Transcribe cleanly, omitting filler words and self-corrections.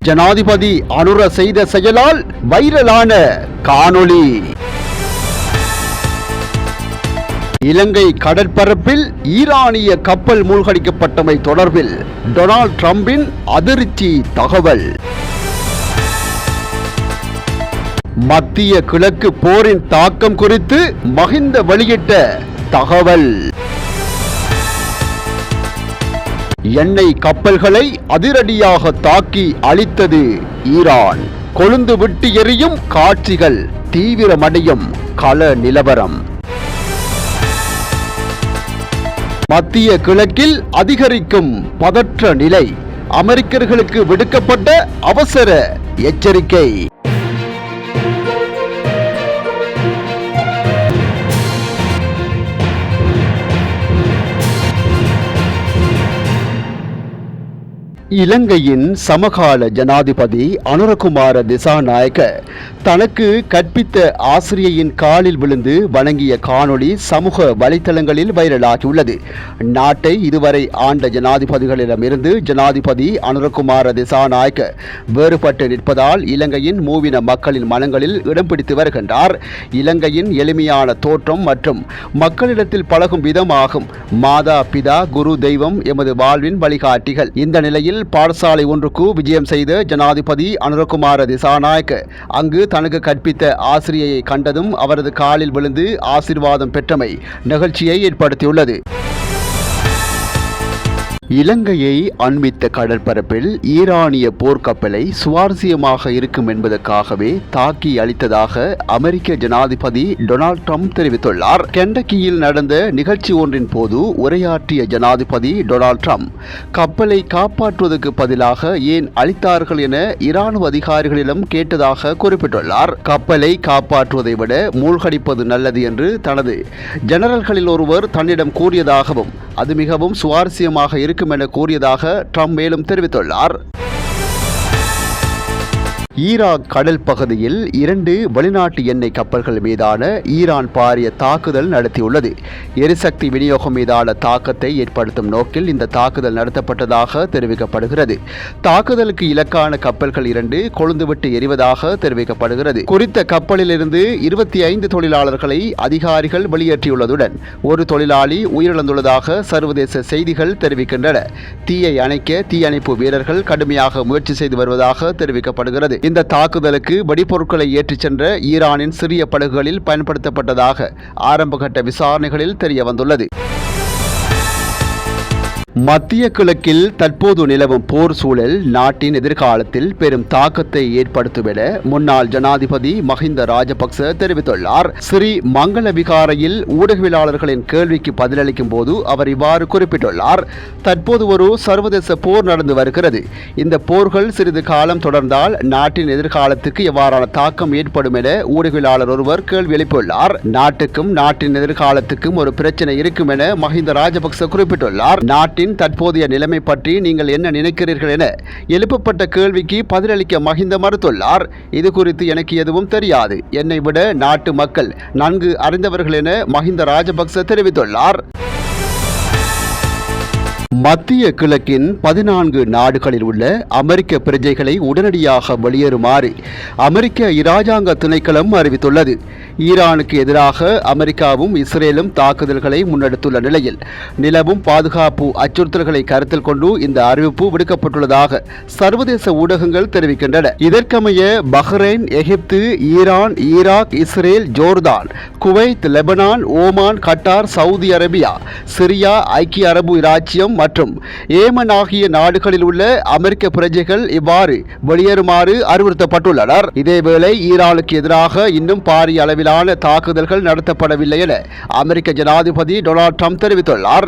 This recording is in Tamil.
ஜனாதிபதி அனுர செய்த செயலால் வைரலான காணொளி. இலங்கை கடற்பரப்பில் ஈரானிய கப்பல் மூழ்கடிக்கப்பட்டமை தொடர்பில் டொனால்ட் ட்ரம்பின் அதிர்ச்சி தகவல். மத்திய கிழக்கு போரின் தாக்கம் குறித்து மஹிந்த வெளியிட்ட தகவல். எண்ணெய் கப்பல்களை அதிரடியாக தாக்கி அழித்தது ஈரான். கொழுந்து விட்டு எரியும் காட்சிகள், தீவிரமடையும் கள நிலவரம். மத்திய கிழக்கில் அதிகரிக்கும் பதற்ற நிலை, அமெரிக்கர்களுக்கு விடுக்கப்பட்ட அவசர எச்சரிக்கை. இலங்கையின் சமகால ஜனாதிபதி அனுரகுமார திசாநாயக்க தனக்கு கற்பித்த ஆசிரியையின் காலில் விழுந்து வணங்கிய காணொளி சமூக வலைத்தளங்களில் வைரலாகியுள்ளது. நாட்டை இதுவரை ஆண்ட ஜனாதிபதிகளிடமிருந்து ஜனாதிபதி அனுரகுமார திசாநாயக்க வேறுபட்டு நிற்பதால் இலங்கையின் மூவின மக்களின் மனங்களில் இடம் பிடித்து வருகின்றார். இலங்கையின் எளிமையான தோற்றம் மற்றும் மக்களிடத்தில் பழகும் விதமாகும். மாதா பிதா குரு தெய்வம் எமது வாழ்வின் வழிகாட்டிகள். இந்த நிலையில் பாடசாலை ஒன்றுக்கு விஜயம் செய்த ஜனாதிபதி அனுரகுமார திசாநாயக்க அங்கு தனக்கு கற்பித்த ஆசிரியையை கண்டதும் அவரது காலில் விழுந்து ஆசீர்வாதம் பெற்றமை நிகழ்ச்சியை ஏற்படுத்தியுள்ளது. இலங்கையை அண்மித்த கடற்பரப்பில் ஈரானிய போர்க்கப்பலை சுவாரஸ்யமாக இருக்கும் என்பதற்காகவே தாக்கி அளித்ததாக அமெரிக்க ஜனாதிபதி டொனால்ட் ட்ரம்ப் தெரிவித்துள்ளார். கெண்டக்கியில் நடந்த நிகழ்ச்சி ஒன்றின் போது உரையாற்றிய ஜனாதிபதி டொனால்ட் ட்ரம்ப் கப்பலை காப்பாற்றுவதற்கு பதிலாக ஏன் அளித்தார்கள் என இராணுவ அதிகாரிகளிடம் கேட்டதாக குறிப்பிட்டுள்ளார். கப்பலை காப்பாற்றுவதை விட மூழ்கடிப்பது நல்லது என்று தனது ஜெனரல்களில் ஒருவர் தன்னிடம் கூறியதாகவும் அது மிகவும் சுவாரஸ்யமாக இருக்கும் என கூறியதாக ட்ரம்ப் மேலும் தெரிவித்துள்ளார். ஈராக் கடல் பகுதியில் 2 வெளிநாட்டு எண்ணெய் கப்பல்கள் மீதான ஈரான் பாரிய தாக்குதல் நடத்தியுள்ளது. எரிசக்தி விநியோகம் மீதான தாக்கத்தை ஏற்படுத்தும் நோக்கில் இந்த தாக்குதல் நடத்தப்பட்டதாக தெரிவிக்கப்படுகிறது. தாக்குதலுக்கு இலக்கான கப்பல்கள் 2 கொழுந்துவிட்டு எரிவதாக தெரிவிக்கப்படுகிறது. குறித்த கப்பலில் இருந்து 25 தொழிலாளர்களை அதிகாரிகள் வெளியேற்றியுள்ளதுடன் ஒரு தொழிலாளி உயிரிழந்துள்ளதாக சர்வதேச செய்திகள் தெரிவிக்கின்றன. தீயை அணைக்க தீயணைப்பு வீரர்கள் கடுமையாக முயற்சி செய்து வருவதாக தெரிவிக்கப்படுகிறது. இந்த தாக்குதலுக்கு வெடிபொருட்களை ஏற்றிச் சென்ற ஈரானின் சிறிய படகுகளில் பயன்படுத்தப்பட்டதாக ஆரம்பகட்ட விசாரணைகளில் தெரிய வந்துள்ளது. மத்திய கிழக்கில் தற்போது நிலவும் போர் சூழல் நாட்டின் எதிர்காலத்தில் பெரும் தாக்கத்தை ஏற்படுத்தும் என முன்னாள் ஜனாதிபதி மஹிந்த ராஜபக்ச தெரிவித்துள்ளார். ஸ்ரீ மங்கள விகாரையில் ஊடகவியலாளர்களின் கேள்விக்கு பதிலளிக்கும் போது அவர் இவ்வாறு குறிப்பிட்டுள்ளார். தற்போது ஒரு சர்வதேச போர் நடந்து வருகிறது. இந்த போர்கள் சிறிது காலம் தொடர்ந்தால் நாட்டின் எதிர்காலத்துக்கு எவ்வாறான தாக்கம் ஏற்படும் என ஊடகவியலாளர் ஒருவர் கேள்வி எழுப்பியுள்ளார். நாட்டுக்கும் நாட்டின் எதிர்காலத்துக்கும் ஒரு பிரச்சனை இருக்கும் என மஹிந்த ராஜபக்ச குறிப்பிட்டுள்ளார். நாட்டின் தற்போதைய நிலைமை பற்றி நீங்கள் என்ன நினைக்கிறீர்கள் என எழுப்பப்பட்ட கேள்விக்கு பதிலளிக்க மஹிந்த மறுத்துள்ளார். இது குறித்து எனக்கு எதுவும் தெரியாது, என்னை விட நாட்டு மக்கள் நன்கு அறிந்தவர்கள் என மஹிந்த ராஜபக்ச தெரிவித்துள்ளார். மத்திய கிழக்கின் 14 நாடுகளில் உள்ள அமெரிக்க பிரஜைகளை உடனடியாக வெளியேறுமாறு அமெரிக்க இராஜாங்க திணைக்களம் அறிவித்துள்ளது. ஈரானுக்கு எதிராக அமெரிக்காவும் இஸ்ரேலும் தாக்குதல்களை முன்னெடுத்துள்ள நிலையில் நிலவும் பாதுகாப்பு அச்சுறுத்தல்களை கருத்தில் கொண்டு இந்த அறிவிப்பு விடுக்கப்பட்டுள்ளதாக சர்வதேச ஊடகங்கள் தெரிவிக்கின்றன. இதற்கமைய Bahrain, Egypt, Iran, Iraq, Israel, Jordan, Kuwait, Lebanon, Oman, Qatar, Saudi Arabia, Syria, ஐக்கிய அரபு இராச்சியம் மற்றும் ஏமன் ஆகிய நாடுகளில் உள்ள அமெரிக்க பிரஜைகள் இவ்வாறு வெளியேறுமாறு அறிவுறுத்தப்பட்டுள்ளனர். இதேவேளை ஈரானுக்கு எதிராக இன்னும் பாரிய அளவிலான தாக்குதல்கள் நடத்தப்படவில்லை என அமெரிக்க ஜனாதிபதி டொனால்ட் ட்ரம்ப் தெரிவித்துள்ளார்.